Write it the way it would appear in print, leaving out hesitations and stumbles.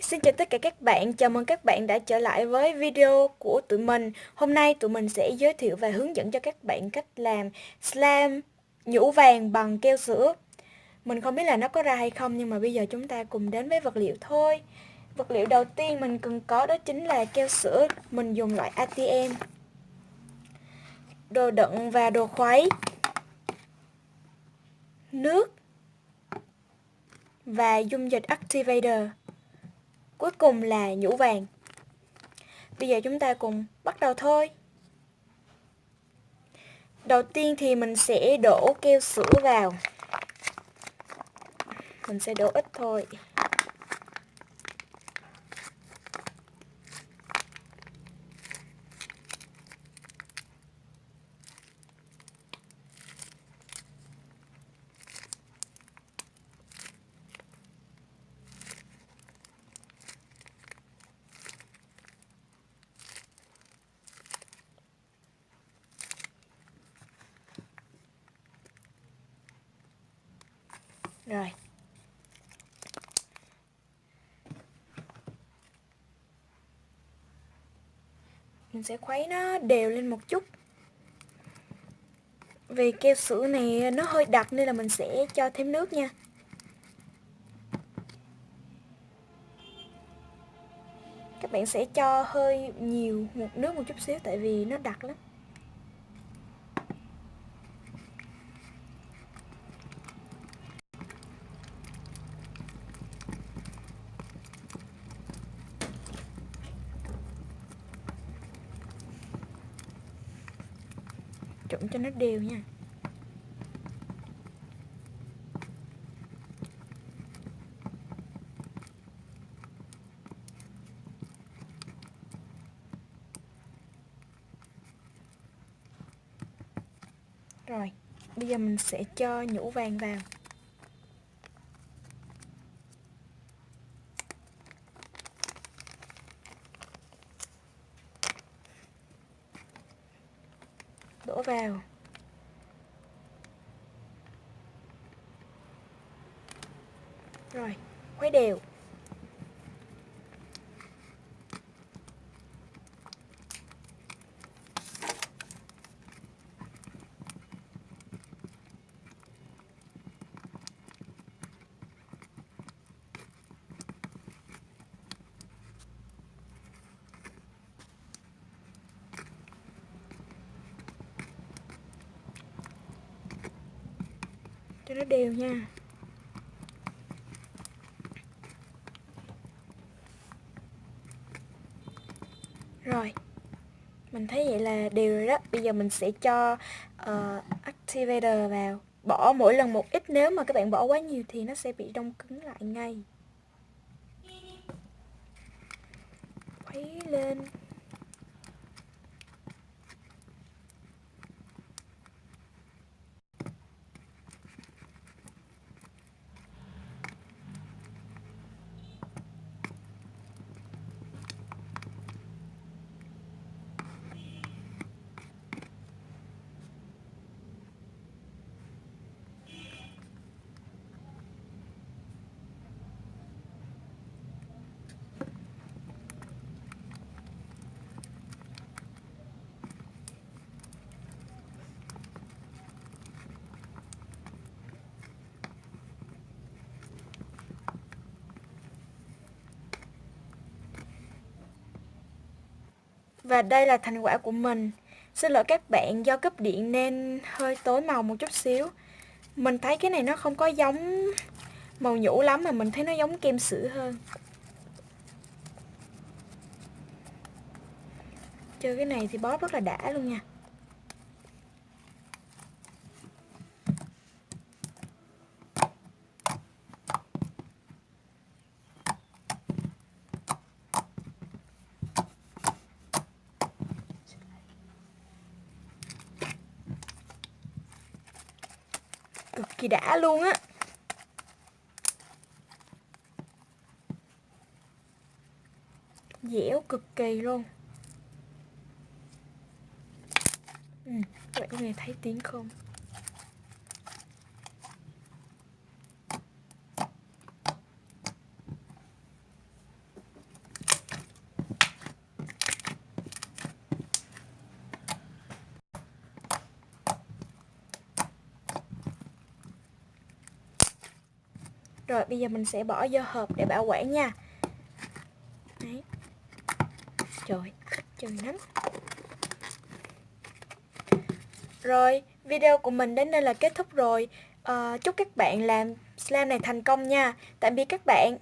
Xin chào tất cả các bạn, chào mừng các bạn đã trở lại với video của tụi mình. Hôm nay tụi mình sẽ giới thiệu và hướng dẫn cho các bạn cách làm slime nhũ vàng bằng keo sữa. Mình không biết là nó có ra hay không, nhưng mà bây giờ chúng ta cùng đến với vật liệu thôi. Vật liệu đầu tiên mình cần có đó chính là keo sữa. Mình dùng loại ATM, đồ đựng và đồ khuấy, nước và dung dịch activator. Cuối cùng là nhũ vàng. Bây giờ chúng ta cùng bắt đầu thôi. Đầu tiên thì mình sẽ đổ keo sữa vào. Mình sẽ đổ ít thôi. Rồi. Mình sẽ khuấy nó đều lên một chút. Vì keo sữa này nó hơi đặc nên là mình sẽ cho thêm nước nha. Các bạn sẽ cho hơi nhiều nước một chút xíu tại vì nó đặc lắm. Trộn cho nó đều nha. Rồi, bây giờ mình sẽ cho nhũ vàng vào. Đổ vào. Rồi, khuấy đều. Cho nó đều nha. Rồi, mình thấy vậy là đều rồi đó. Bây giờ mình sẽ cho activator vào. Bỏ mỗi lần một ít, nếu mà các bạn bỏ quá nhiều thì nó sẽ bị đông cứng lại ngay. Khuấy lên. Và đây là thành quả của mình. Xin lỗi các bạn, do cấp điện nên hơi tối màu một chút xíu. Mình thấy cái này nó không có giống màu nhũ lắm, mà mình thấy nó giống kem sữa hơn. Chơi cái này thì bóp rất là đã luôn nha. Cực kỳ đã luôn á. Dẻo cực kỳ luôn. Các bạn có nghe thấy tiếng không? Rồi bây giờ mình sẽ bỏ vô hộp để bảo quản nha. Đấy. Trời, trời nắng. Rồi, video của mình đến đây là kết thúc rồi. Chúc các bạn làm slime này thành công nha. Tạm biệt các bạn.